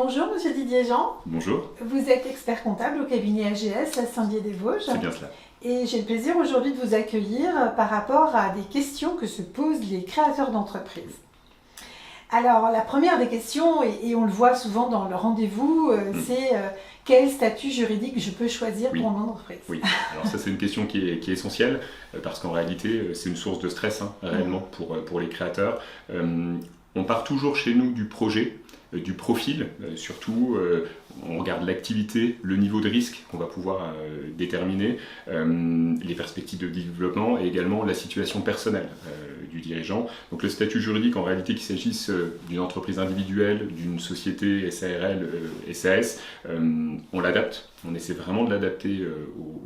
Bonjour Monsieur Didier Jean. Bonjour. Vous êtes expert comptable au cabinet AGS à Saint-Dié-des-Vosges. C'est bien cela. Et j'ai le plaisir aujourd'hui de vous accueillir par rapport à des questions que se posent les créateurs d'entreprises. Alors la première des questions, et on le voit souvent dans le rendez-vous, c'est quel statut juridique je peux choisir pour mon entreprise? Oui, alors ça c'est une question qui est essentielle parce qu'en réalité c'est une source de stress réellement pour les créateurs. On part toujours chez nous du projet, du profil, surtout on regarde l'activité, le niveau de risque qu'on va pouvoir déterminer, les perspectives de développement et également la situation personnelle du dirigeant. Donc le statut juridique, en réalité qu'il s'agisse d'une entreprise individuelle, d'une société SARL, SAS, on l'adapte. On essaie vraiment de l'adapter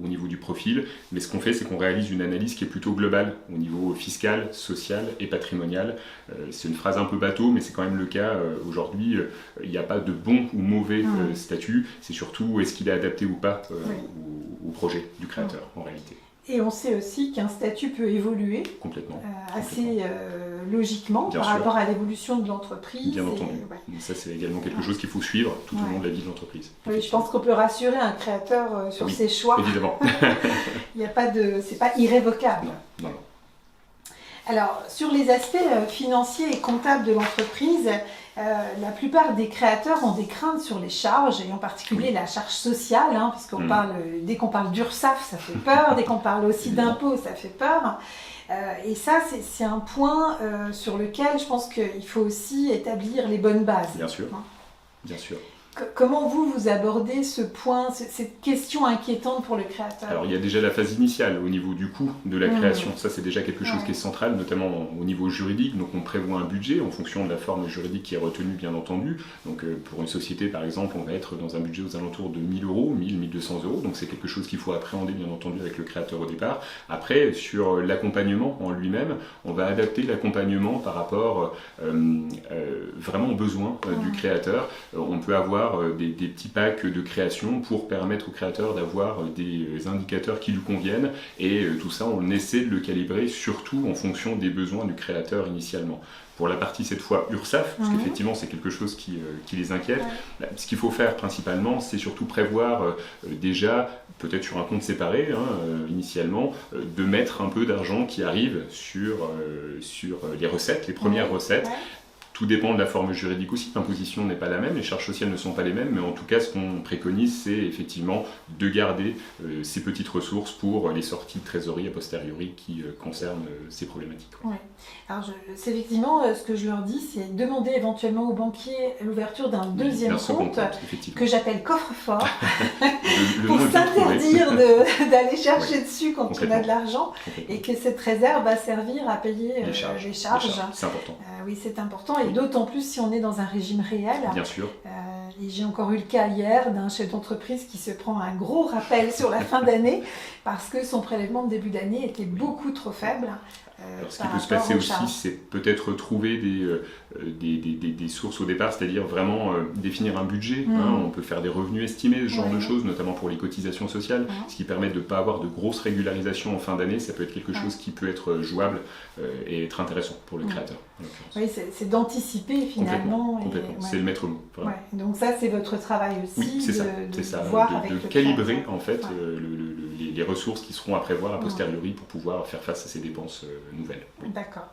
au niveau du profil, mais ce qu'on fait, c'est qu'on réalise une analyse qui est plutôt globale au niveau fiscal, social et patrimonial. C'est une phrase un peu bateau, mais c'est quand même le cas aujourd'hui. Il n'y a pas de bon ou mauvais statut, c'est surtout est-ce qu'il est adapté ou pas au projet du créateur en réalité. Et on sait aussi qu'un statut peut évoluer complètement, assez logiquement par rapport à l'évolution de l'entreprise. Bien entendu. Ça, c'est également quelque chose qu'il faut suivre tout au long de la vie de l'entreprise. Oui, je pense qu'on peut rassurer un créateur sur ses choix. Évidemment. Il n'y a pas de, c'est pas irrévocable. Non. Alors, sur les aspects financiers et comptables de l'entreprise, la plupart des créateurs ont des craintes sur les charges, et en particulier la charge sociale, puisqu'on parle, dès qu'on parle d'URSSAF, ça fait peur, dès qu'on parle aussi d'impôts, ça fait peur. Et ça, c'est un point sur lequel je pense qu'il faut aussi établir les bonnes bases. Bien sûr, bien sûr. Comment vous abordez ce point, cette question inquiétante pour le créateur? Alors il y a déjà la phase initiale au niveau du coût de la création, ça c'est déjà quelque chose qui est central, notamment au niveau juridique. Donc on prévoit un budget en fonction de la forme juridique qui est retenue bien entendu. Donc pour une société par exemple, on va être dans un budget aux alentours de 1000 euros, 1000, 1200 euros. Donc c'est quelque chose qu'il faut appréhender bien entendu avec le créateur au départ. Après sur l'accompagnement en lui-même, on va adapter l'accompagnement par rapport vraiment aux besoins du créateur. On peut avoir des petits packs de création pour permettre au créateur d'avoir des indicateurs qui lui conviennent et tout ça on essaie de le calibrer surtout en fonction des besoins du créateur initialement. Pour la partie cette fois URSSAF, parce qu'effectivement c'est quelque chose qui les inquiète, ce qu'il faut faire principalement c'est surtout prévoir déjà, peut-être sur un compte séparé initialement, de mettre un peu d'argent qui arrive sur les recettes, les premières recettes. Tout dépend de la forme juridique aussi, l'imposition n'est pas la même, les charges sociales ne sont pas les mêmes, mais en tout cas ce qu'on préconise c'est effectivement de garder ces petites ressources pour les sorties de trésorerie a posteriori qui concernent ces problématiques. Oui. Alors c'est effectivement ce que je leur dis, c'est demander éventuellement au banquier l'ouverture d'un deuxième compte que j'appelle coffre-fort pour s'interdire d'aller chercher dessus quand on a de l'argent et que cette réserve va servir à payer les charges. C'est important. Oui, c'est important. Et d'autant plus si on est dans un régime réel. Bien sûr. Et j'ai encore eu le cas hier d'un chef d'entreprise qui se prend un gros rappel sur la fin d'année parce que son prélèvement de début d'année était beaucoup trop faible. Alors, ce qui peut se passer aussi, c'est peut-être trouver des sources au départ, c'est-à-dire vraiment définir un budget. On peut faire des revenus estimés, ce genre de choses, notamment pour les cotisations sociales, ce qui permet de ne pas avoir de grosses régularisations en fin d'année. Ça peut être quelque chose qui peut être jouable et être intéressant pour le créateur. Oui, c'est d'anticiper finalement. Complètement. C'est le maître mot. Donc ça, c'est votre travail aussi, de calibrer en fait les ressources qui seront à prévoir a posteriori pour pouvoir faire face à ces dépenses nouvelles. D'accord.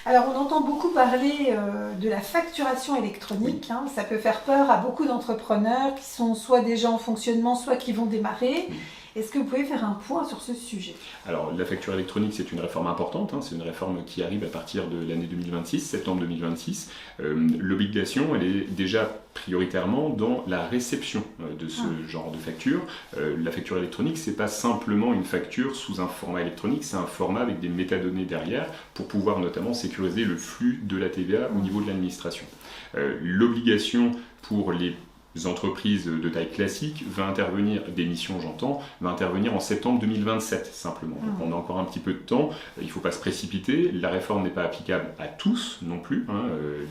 Alors on entend beaucoup parler de la facturation électronique, ça peut faire peur à beaucoup d'entrepreneurs qui sont soit déjà en fonctionnement, soit qui vont démarrer. Est-ce que vous pouvez faire un point sur ce sujet? Alors la facture électronique c'est une réforme importante, c'est une réforme qui arrive à partir de l'année 2026, septembre 2026. L'obligation elle est déjà prioritairement dans la réception de ce genre de facture. La facture électronique c'est pas simplement une facture sous un format électronique, c'est un format avec des métadonnées derrière pour pouvoir notamment sécuriser le flux de la TVA au niveau de l'administration. L'obligation pour les entreprises de taille classique va intervenir, d'émission j'entends, va intervenir en septembre 2027 simplement. Donc on a encore un petit peu de temps, il ne faut pas se précipiter, la réforme n'est pas applicable à tous non plus,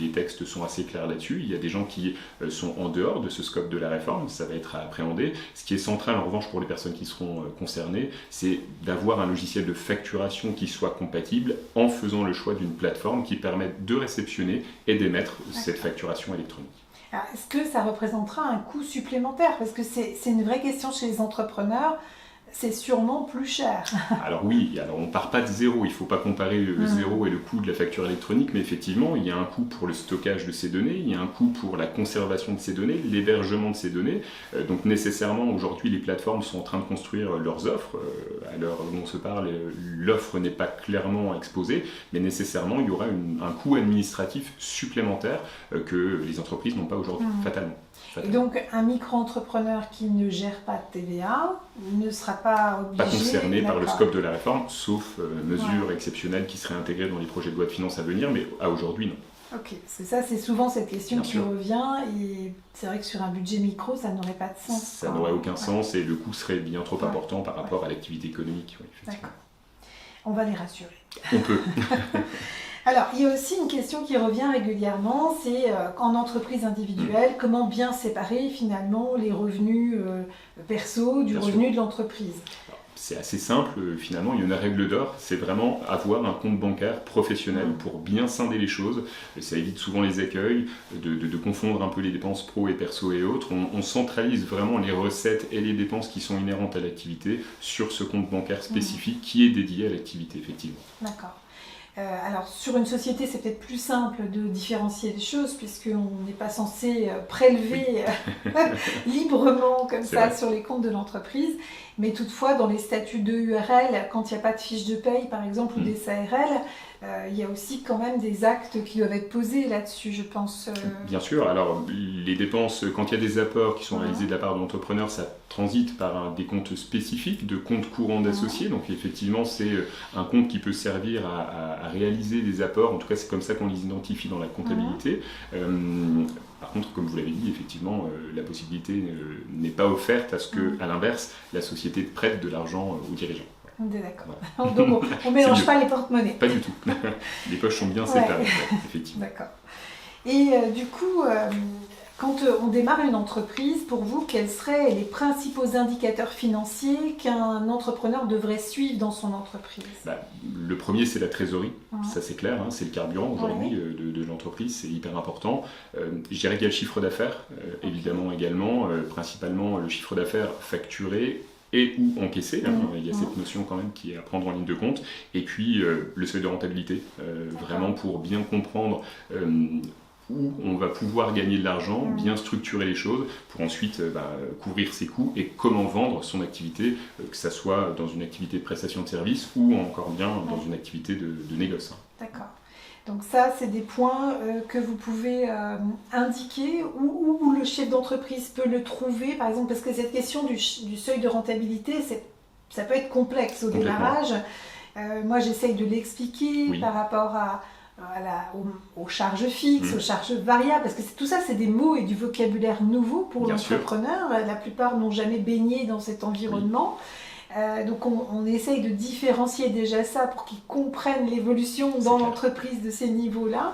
les textes sont assez clairs là-dessus, il y a des gens qui sont en dehors de ce scope de la réforme, ça va être à appréhender. Ce qui est central en revanche pour les personnes qui seront concernées, c'est d'avoir un logiciel de facturation qui soit compatible en faisant le choix d'une plateforme qui permette de réceptionner et d'émettre cette facturation électronique. Est-ce que ça représentera un coût supplémentaire? Parce que c'est une vraie question chez les entrepreneurs. C'est sûrement plus cher. Alors oui, alors on ne part pas de zéro, il ne faut pas comparer le zéro et le coût de la facture électronique, mais effectivement, il y a un coût pour le stockage de ces données, il y a un coût pour la conservation de ces données, l'hébergement de ces données. Donc nécessairement, aujourd'hui, les plateformes sont en train de construire leurs offres. À l'heure où on se parle, l'offre n'est pas clairement exposée, mais nécessairement, il y aura un coût administratif supplémentaire que les entreprises n'ont pas aujourd'hui, fatalement. Et donc, un micro-entrepreneur qui ne gère pas de TVA ne sera pas obligé... Pas concerné par le scope de la réforme, sauf mesures exceptionnelles qui seraient intégrées dans les projets de loi de finances à venir, mais à aujourd'hui, non. Ok, c'est souvent cette question qui revient, et c'est vrai que sur un budget micro, ça n'aurait pas de sens. Ça n'aurait aucun sens, et le coût serait bien trop important par rapport à l'activité économique. Oui, d'accord. On va les rassurer. On peut. Alors, il y a aussi une question qui revient régulièrement, c'est en entreprise individuelle, comment bien séparer finalement les revenus perso du revenu de l'entreprise? C'est assez simple, finalement, il y a une règle d'or, c'est vraiment avoir un compte bancaire professionnel pour bien scinder les choses. Ça évite souvent les écueils, de confondre un peu les dépenses pro et perso et autres. On centralise vraiment les recettes et les dépenses qui sont inhérentes à l'activité sur ce compte bancaire spécifique qui est dédié à l'activité, effectivement. D'accord. Alors, sur une société, c'est peut-être plus simple de différencier les choses, puisqu'on n'est pas censé prélever librement comme ça sur les comptes de l'entreprise. Mais toutefois, dans les statuts de URL, quand il n'y a pas de fiche de paye, par exemple, ou des SARL, il y a aussi quand même des actes qui doivent être posés là-dessus, je pense. Bien sûr. Alors, les dépenses, quand il y a des apports qui sont réalisés de la part de l'entrepreneur, ça transite par des comptes spécifiques, de comptes courants d'associés. Donc, effectivement, c'est un compte qui peut servir à réaliser des apports. En tout cas, c'est comme ça qu'on les identifie dans la comptabilité. Par contre, comme vous l'avez dit, effectivement, la possibilité n'est pas offerte à ce que, à l'inverse, la société prête de l'argent aux dirigeants. D'accord. Voilà. Donc on ne mélange pas les porte-monnaies. Pas du tout. Les poches sont bien séparées, effectivement. D'accord. Et du coup, quand on démarre une entreprise, pour vous, quels seraient les principaux indicateurs financiers qu'un entrepreneur devrait suivre dans son entreprise? Le premier, c'est la trésorerie. Ça, c'est clair. C'est le carburant aujourd'hui de l'entreprise. C'est hyper important. Je dirais qu'il y a le chiffre d'affaires, évidemment, également. Principalement, le chiffre d'affaires facturé et ou encaissé, il y a cette notion quand même qui est à prendre en ligne de compte, et puis le seuil de rentabilité, vraiment pour bien comprendre où on va pouvoir gagner de l'argent, bien structurer les choses, pour ensuite couvrir ses coûts et comment vendre son activité, que ça soit dans une activité de prestation de service ou encore bien dans une activité de négoce. D'accord. Donc ça, c'est des points que vous pouvez indiquer, où le chef d'entreprise peut le trouver, par exemple, parce que cette question du seuil de rentabilité, ça peut être complexe au démarrage. Moi, j'essaye de l'expliquer par rapport aux charges fixes, aux charges variables, parce que tout ça, c'est des mots et du vocabulaire nouveau pour l'entrepreneur. La plupart n'ont jamais baigné dans cet environnement. Donc on essaye de différencier déjà ça pour qu'ils comprennent l'évolution dans l'entreprise de ces niveaux-là.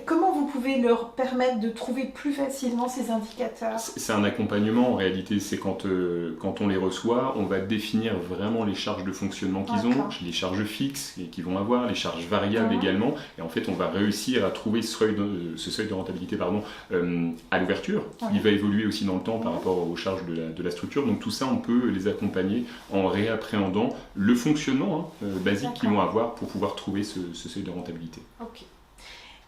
Comment vous pouvez leur permettre de trouver plus facilement ces indicateurs? C'est un accompagnement en réalité, c'est quand on les reçoit, on va définir vraiment les charges de fonctionnement qu'ils ont, les charges fixes qu'ils vont avoir, les charges variables également, et en fait on va réussir à trouver ce seuil de rentabilité à l'ouverture, qui va évoluer aussi dans le temps par rapport aux charges de la structure, donc tout ça on peut les accompagner en réappréhendant le fonctionnement basique qu'ils vont avoir pour pouvoir trouver ce seuil de rentabilité. Ok.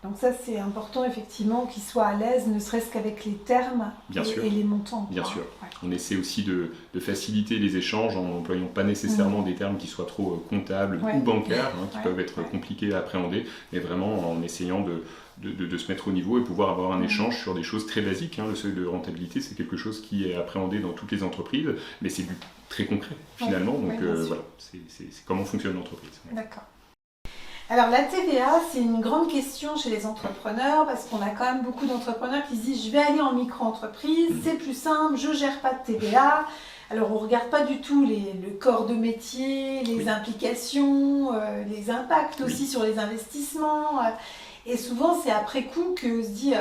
Donc ça, c'est important effectivement qu'ils soient à l'aise, ne serait-ce qu'avec les termes et les montants. Bien sûr. On essaie aussi de faciliter les échanges en n'employant pas nécessairement des termes qui soient trop comptables ou bancaires, qui peuvent être compliqués à appréhender, mais vraiment en essayant de se mettre au niveau et pouvoir avoir un échange sur des choses très basiques. Le seuil de rentabilité, c'est quelque chose qui est appréhendé dans toutes les entreprises, mais c'est du très concret finalement. Donc voilà, c'est comment fonctionne l'entreprise. D'accord. Alors la TVA, c'est une grande question chez les entrepreneurs parce qu'on a quand même beaucoup d'entrepreneurs qui se disent je vais aller en micro-entreprise, c'est plus simple, je gère pas de TVA. Alors on ne regarde pas du tout le corps de métier, les implications, les impacts aussi sur les investissements. Et souvent, c'est après coup que se dit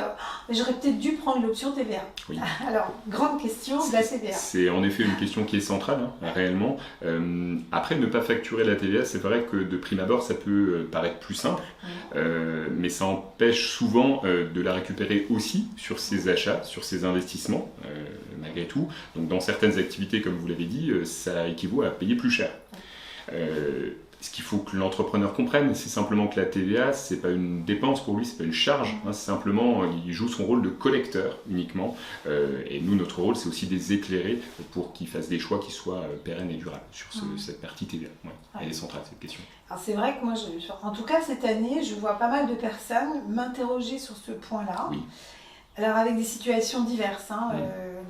j'aurais peut-être dû prendre l'option TVA. Oui. Alors, grande question de la TVA. C'est en effet une question qui est centrale, réellement. Après, ne pas facturer la TVA, c'est vrai que de prime abord, ça peut paraître plus simple, mais ça empêche souvent de la récupérer aussi sur ses achats, sur ses investissements, malgré tout. Donc, dans certaines activités, comme vous l'avez dit, ça équivaut à payer plus cher. Ce qu'il faut que l'entrepreneur comprenne, c'est simplement que la TVA, c'est pas une dépense pour lui, c'est pas une charge. C'est simplement, il joue son rôle de collecteur uniquement. Et nous, notre rôle, c'est aussi de les éclairer pour qu'ils fassent des choix qui soient pérennes et durables sur cette partie TVA. Elle est centrale, cette question. Alors c'est vrai que moi, en tout cas cette année, je vois pas mal de personnes m'interroger sur ce point-là. Oui. Alors avec des situations diverses,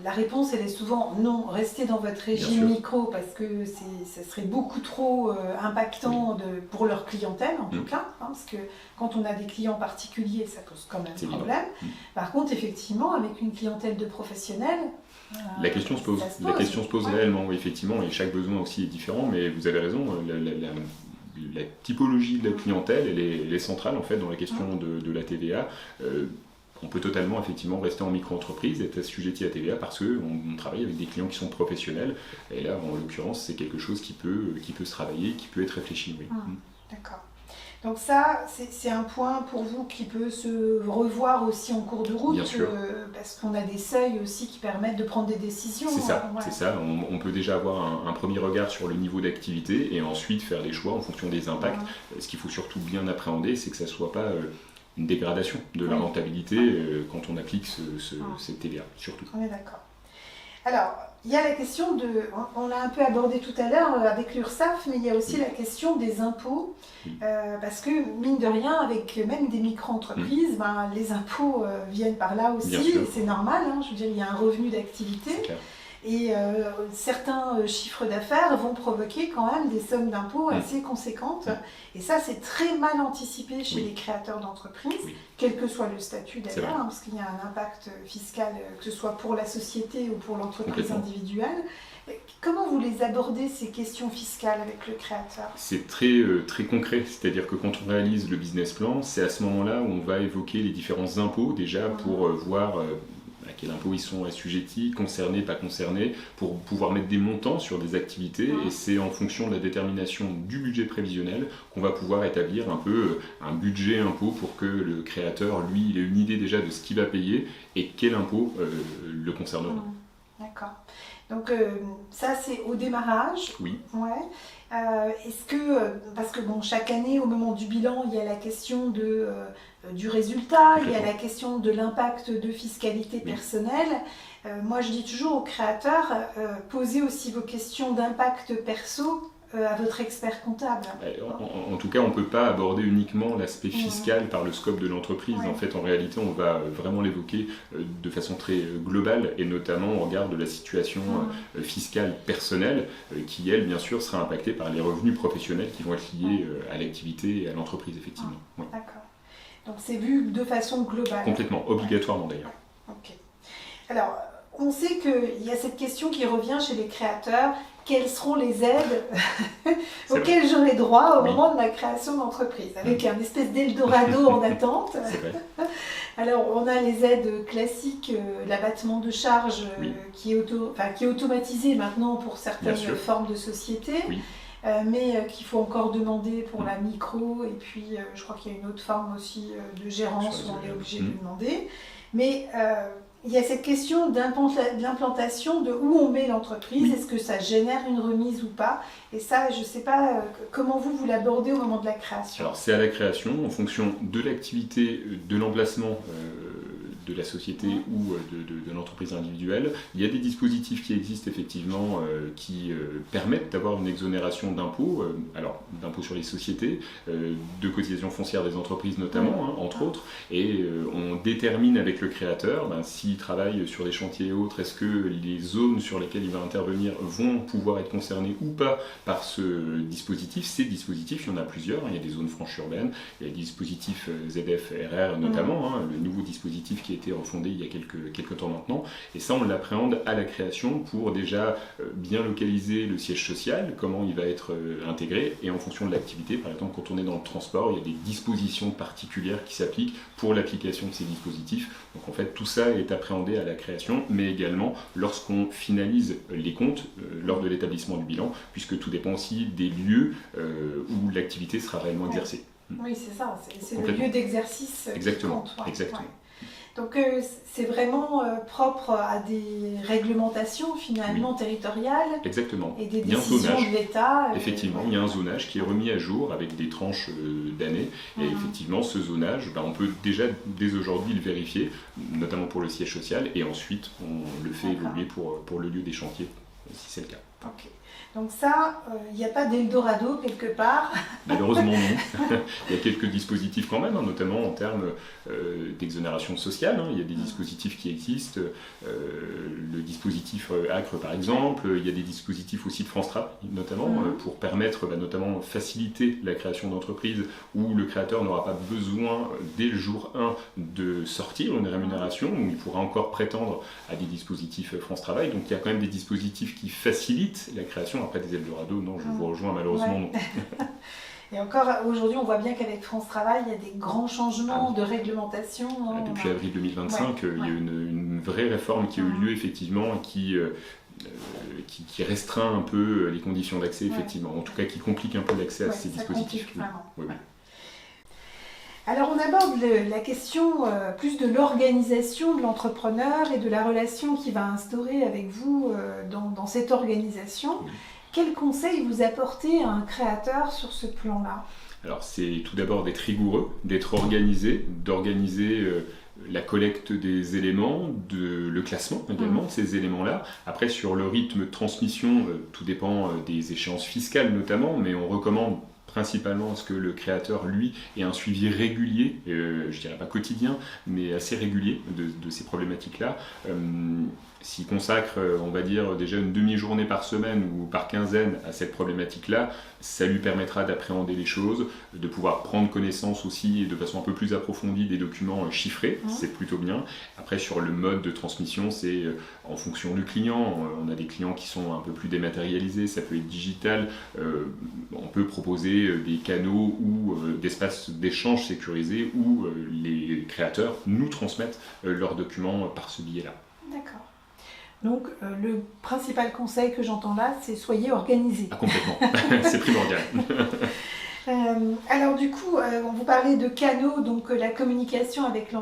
la réponse elle est souvent non, restez dans votre régime micro parce que ça serait beaucoup trop impactant pour leur clientèle en tout cas, parce que quand on a des clients particuliers ça pose quand même problème. Par contre effectivement avec une clientèle de professionnels, la question se pose, réellement, oui, effectivement, et chaque besoin aussi est différent, mais vous avez raison, la typologie de la clientèle elle est centrale en fait dans la question de la TVA. On peut totalement effectivement rester en micro-entreprise et être assujetti à TVA parce qu'on travaille avec des clients qui sont professionnels. Et là, en l'occurrence, c'est quelque chose qui peut se travailler, qui peut être réfléchi. Oui. D'accord. Donc ça, c'est un point pour vous qui peut se revoir aussi en cours de route. Bien sûr. Parce qu'on a des seuils aussi qui permettent de prendre des décisions. C'est ça, c'est ça. On peut déjà avoir un premier regard sur le niveau d'activité et ensuite faire des choix en fonction des impacts. Ce qu'il faut surtout bien appréhender, c'est que ça ne soit pas... une dégradation de la rentabilité quand on applique cette TVA, surtout. On est d'accord. Alors, il y a la question on l'a un peu abordé tout à l'heure avec l'URSSAF, mais il y a aussi la question des impôts, parce que mine de rien, avec même des micro-entreprises, les impôts viennent par là aussi, et c'est normal, je veux dire, il y a un revenu d'activité. Et certains chiffres d'affaires vont provoquer quand même des sommes d'impôts assez conséquentes. Et ça, c'est très mal anticipé chez les créateurs d'entreprises, quel que soit le statut d'ailleurs, parce qu'il y a un impact fiscal, que ce soit pour la société ou pour l'entreprise individuelle. Comment vous les abordez, ces questions fiscales avec le créateur ? C'est très, très concret, c'est-à-dire que quand on réalise le business plan, c'est à ce moment-là où on va évoquer les différents impôts déjà pour voir... à quel impôt ils sont assujettis, concernés, pas concernés, pour pouvoir mettre des montants sur des activités. Et c'est en fonction de la détermination du budget prévisionnel qu'on va pouvoir établir un peu un budget impôt pour que le créateur, lui, il ait une idée déjà de ce qu'il va payer et quel impôt le concernera. D'accord. Donc ça, c'est au démarrage. Oui. Ouais. Est-ce que, parce que chaque année, au moment du bilan, il y a la question du résultat, il y a la question de l'impact de fiscalité personnelle. Moi, je dis toujours aux créateurs, posez aussi vos questions d'impact perso à votre expert comptable. En tout cas, on ne peut pas aborder uniquement l'aspect fiscal par le scope de l'entreprise. En fait, en réalité, on va vraiment l'évoquer de façon très globale et notamment au regard de la situation fiscale personnelle qui, elle, bien sûr, sera impactée par les revenus professionnels qui vont être liés à l'activité et à l'entreprise, effectivement. D'accord. Donc, c'est vu de façon globale. Complètement, obligatoirement d'ailleurs. Ok. Alors, on sait qu'il y a cette question qui revient chez les créateurs. Quelles seront les aides auxquelles j'aurai droit au moment de ma création d'entreprise, avec un espèce d'Eldorado en attente. Alors, on a les aides classiques, l'abattement de charges qui est automatisé maintenant pour certaines formes de sociétés, mais qu'il faut encore demander pour la micro, et puis je crois qu'il y a une autre forme aussi de gérance où on est obligé de demander. Mais il y a cette question d'implantation, de où on met l'entreprise, est-ce que ça génère une remise ou pas? Et ça, je ne sais pas comment vous l'abordez au moment de la création. Alors c'est à la création, en fonction de l'activité, de l'emplacement de la société ou de l'entreprise individuelle. Il y a des dispositifs qui existent effectivement qui permettent d'avoir une exonération d'impôts, alors d'impôts sur les sociétés, de cotisations foncières des entreprises notamment, entre autres, et on détermine avec le créateur s'il travaille sur des chantiers et autres, est-ce que les zones sur lesquelles il va intervenir vont pouvoir être concernées ou pas par ce dispositif. Ces dispositifs, il y en a plusieurs, il y a des zones franches urbaines, il y a des dispositifs ZFRR notamment, le nouveau dispositif qui a été refondé il y a quelques temps maintenant, et ça on l'appréhende à la création pour déjà bien localiser le siège social, comment il va être intégré, et en fonction de l'activité, par exemple quand on est dans le transport, il y a des dispositions particulières qui s'appliquent pour l'application de ces dispositifs. Donc en fait tout ça est appréhendé à la création, mais également lorsqu'on finalise les comptes lors de l'établissement du bilan, puisque tout dépend aussi des lieux où l'activité sera réellement exercée. Oui, c'est ça, c'est le lieu d'exercice qui compte. Exactement. Donc c'est vraiment propre à des réglementations finalement territoriales. Exactement. Et des décisions de l'État. Effectivement, il y a un zonage qui est remis à jour avec des tranches d'années. Et effectivement, ce zonage, on peut déjà dès aujourd'hui le vérifier, notamment pour le siège social, et ensuite on le fait évoluer pour le lieu des chantiers, si c'est le cas. Ok. Donc ça, il n'y a pas d'Eldorado quelque part. Malheureusement non. Il y a quelques dispositifs quand même, notamment en termes d'exonération sociale. Il y a des dispositifs qui existent. Le dispositif ACRE par exemple. Il y a des dispositifs aussi de France Travail notamment pour permettre notamment faciliter la création d'entreprises où le créateur n'aura pas besoin dès le jour 1 de sortir une rémunération, où il pourra encore prétendre à des dispositifs France Travail. Donc il y a quand même des dispositifs qui facilitent la création. Après des Eldorado, non, je vous rejoins malheureusement non. Et encore aujourd'hui, on voit bien qu'avec France Travail, il y a des grands changements de réglementation. Depuis avril 2025, il y a une vraie réforme qui a eu lieu effectivement qui restreint un peu les conditions d'accès, effectivement. En tout cas, qui complique un peu l'accès à ces dispositifs. Alors on aborde la question plus de l'organisation de l'entrepreneur et de la relation qu'il va instaurer avec vous dans cette organisation. Quel conseil vous apportez à un créateur sur ce plan-là ? Alors c'est tout d'abord d'être rigoureux, d'être organisé, d'organiser la collecte des éléments, le classement également de ces éléments-là. Après sur le rythme de transmission, tout dépend des échéances fiscales notamment, mais on recommande principalement à ce que le créateur, lui, ait un suivi régulier, je dirais pas quotidien, mais assez régulier de ces problématiques-là. S'il consacre, on va dire, déjà une demi-journée par semaine ou par quinzaine à cette problématique-là, ça lui permettra d'appréhender les choses, de pouvoir prendre connaissance aussi et de façon un peu plus approfondie des documents chiffrés, c'est plutôt bien. Après, sur le mode de transmission, c'est en fonction du client. On a des clients qui sont un peu plus dématérialisés, ça peut être digital. On peut proposer des canaux ou d'espaces d'échange sécurisés où les créateurs nous transmettent leurs documents par ce biais-là. D'accord. Donc, le principal conseil que j'entends là, c'est soyez organisés. Ah, complètement, c'est primordial. Alors du coup, on vous parlait de canaux, donc la communication avec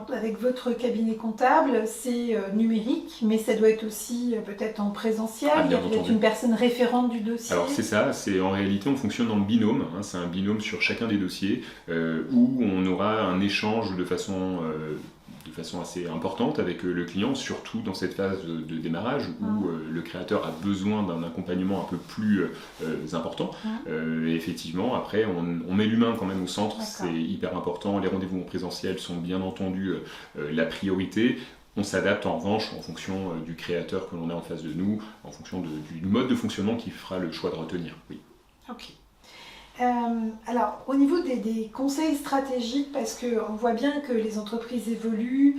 votre cabinet comptable, c'est numérique, mais ça doit être aussi peut-être en présentiel, il y a peut-être une personne référente du dossier. Alors c'est ça, en réalité on fonctionne en binôme, c'est un binôme sur chacun des dossiers, où on aura un échange de façon assez importante avec le client, surtout dans cette phase de démarrage où le créateur a besoin d'un accompagnement un peu plus important. Et effectivement, après, on met l'humain quand même au centre, c'est hyper important. Les rendez-vous en présentiel sont bien entendu la priorité. On s'adapte en revanche en fonction du créateur que l'on a en face de nous, en fonction du mode de fonctionnement qu'il fera le choix de retenir. Oui. Ok. Alors, au niveau des conseils stratégiques, parce qu'on voit bien que les entreprises évoluent,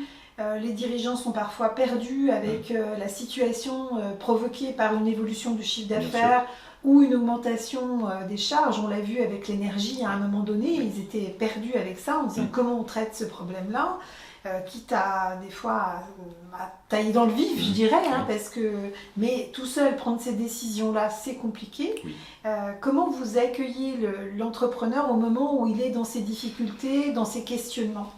les dirigeants sont parfois perdus avec la situation provoquée par une évolution du chiffre d'affaires ou une augmentation des charges. On l'a vu avec l'énergie à un moment donné, ils étaient perdus avec ça en disant comment on traite ce problème-là. Quitte à des fois à tailler dans le vif, je dirais, mais tout seul prendre ces décisions-là, c'est compliqué. Comment vous accueillez l'entrepreneur au moment où il est dans ses difficultés, dans ses questionnements ?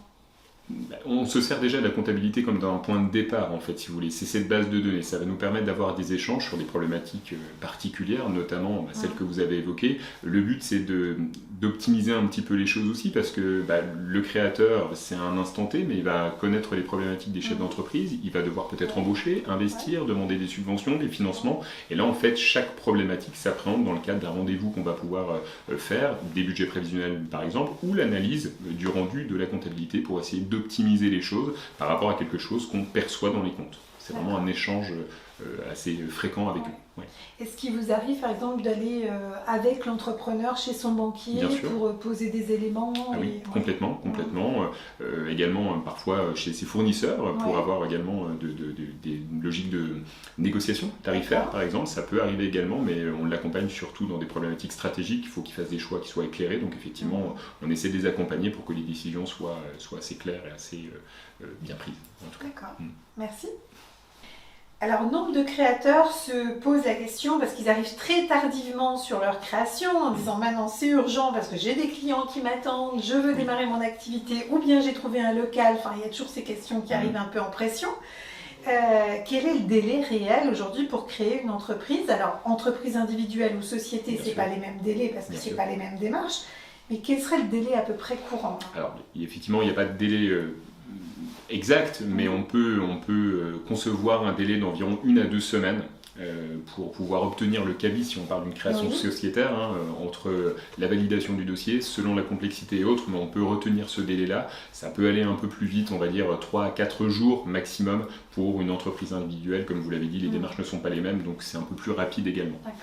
On se sert déjà de la comptabilité comme d'un point de départ, en fait, si vous voulez. C'est cette base de données. Ça va nous permettre d'avoir des échanges sur des problématiques particulières, notamment celles que vous avez évoquées. Le but, c'est d'optimiser un petit peu les choses aussi, parce que le créateur, c'est un instant T, mais il va connaître les problématiques des chefs d'entreprise. Il va devoir peut-être embaucher, investir, demander des subventions, des financements. Et là, en fait, chaque problématique s'appréhende dans le cadre d'un rendez-vous qu'on va pouvoir faire, des budgets prévisionnels, par exemple, ou l'analyse du rendu de la comptabilité pour essayer d'optimiser les choses par rapport à quelque chose qu'on perçoit dans les comptes. C'est vraiment un échange assez fréquent avec eux. Ouais. Est-ce qu'il vous arrive par exemple d'aller avec l'entrepreneur chez son banquier pour poser des éléments oui, complètement. Également parfois chez ses fournisseurs pour avoir également des logiques de négociation tarifaire par exemple. Ça peut arriver également, mais on l'accompagne surtout dans des problématiques stratégiques. Il faut qu'il fasse des choix qui soient éclairés. Donc effectivement, on essaie de les accompagner pour que les décisions soient assez claires et assez bien prises. D'accord, merci. Alors, nombre de créateurs se posent la question parce qu'ils arrivent très tardivement sur leur création en disant maintenant c'est urgent parce que j'ai des clients qui m'attendent, je veux démarrer mon activité ou bien j'ai trouvé un local. Enfin, il y a toujours ces questions qui arrivent un peu en pression. Quel est le délai réel aujourd'hui pour créer une entreprise? Alors, entreprise individuelle ou société, c'est pas les mêmes délais parce que c'est pas les mêmes démarches. Mais quel serait le délai à peu près courant? Alors, effectivement, il n'y a pas de délai exact, mais on peut concevoir un délai d'environ 1 à 2 semaines pour pouvoir obtenir le cabis, si on parle d'une création sociétaire, entre la validation du dossier, selon la complexité et autres, mais on peut retenir ce délai-là. Ça peut aller un peu plus vite, on va dire 3 à 4 jours maximum pour une entreprise individuelle. Comme vous l'avez dit, les démarches ne sont pas les mêmes, donc c'est un peu plus rapide également. D'accord.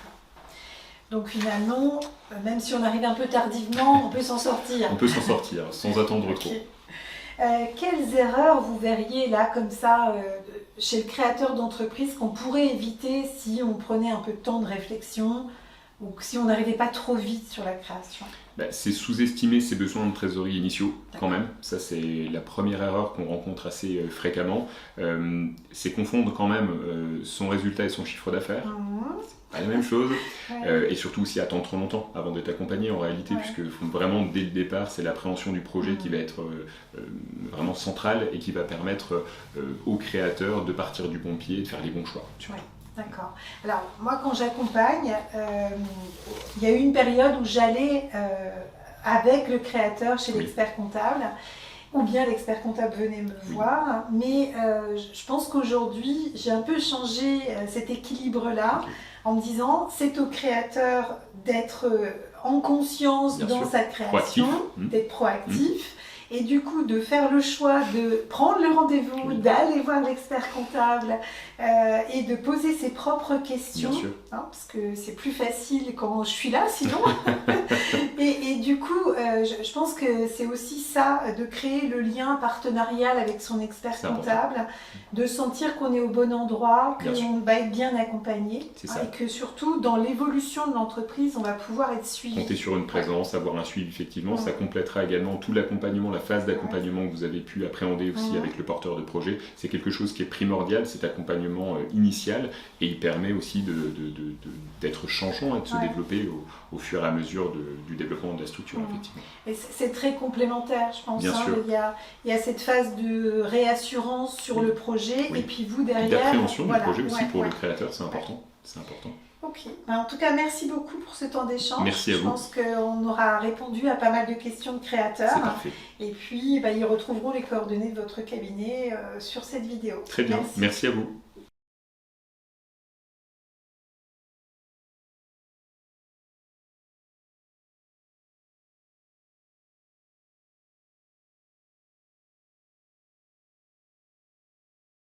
Donc finalement, même si on arrive un peu tardivement, on peut s'en sortir. On peut s'en sortir, sans attendre trop. Quelles erreurs vous verriez là comme ça chez le créateur d'entreprise qu'on pourrait éviter si on prenait un peu de temps de réflexion ou si on n'arrivait pas trop vite sur la création? C'est sous-estimer ses besoins de trésorerie initiaux quand même. Ça, c'est la première erreur qu'on rencontre assez fréquemment. C'est confondre quand même son résultat et son chiffre d'affaires. C'est pas la même chose. Et surtout aussi attendre trop longtemps avant d'être accompagné en réalité, puisque vraiment dès le départ, c'est l'appréhension du projet qui va être vraiment centrale et qui va permettre aux créateurs de partir du bon pied et de faire les bons choix. D'accord. Alors, moi, quand j'accompagne, il y a eu une période où j'allais avec le créateur chez l'expert comptable, ou bien l'expert comptable venait me voir, mais je pense qu'aujourd'hui, j'ai un peu changé cet équilibre-là en me disant, c'est au créateur d'être en conscience dans sa création, d'être proactif. Et du coup, de faire le choix de prendre le rendez-vous, d'aller voir l'expert comptable et de poser ses propres questions, parce que c'est plus facile quand je suis là, sinon. et du coup, je pense que c'est aussi ça, de créer le lien partenarial avec son expert comptable, de sentir qu'on est au bon endroit, qu'on va être bien accompagné, et que surtout, dans l'évolution de l'entreprise, on va pouvoir être suivi. Compter sur une présence, avoir un suivi, effectivement, ça complétera également tout l'accompagnement, la phase d'accompagnement que vous avez pu appréhender aussi avec le porteur de projet. C'est quelque chose qui est primordial, cet accompagnement initial, et il permet aussi d'être changeant et de se développer au fur et à mesure du développement de la structure, effectivement. Et c'est très complémentaire, je pense. Bien sûr. Il y a cette phase de réassurance sur le projet, et puis vous derrière... D'appréhension du projet aussi pour le créateur, c'est important. C'est important. Ok. En tout cas, merci beaucoup pour ce temps d'échange. Merci à vous. Je pense qu'on aura répondu à pas mal de questions de créateurs. C'est parfait. Et puis, ils retrouveront les coordonnées de votre cabinet sur cette vidéo. Très bien. Merci à vous.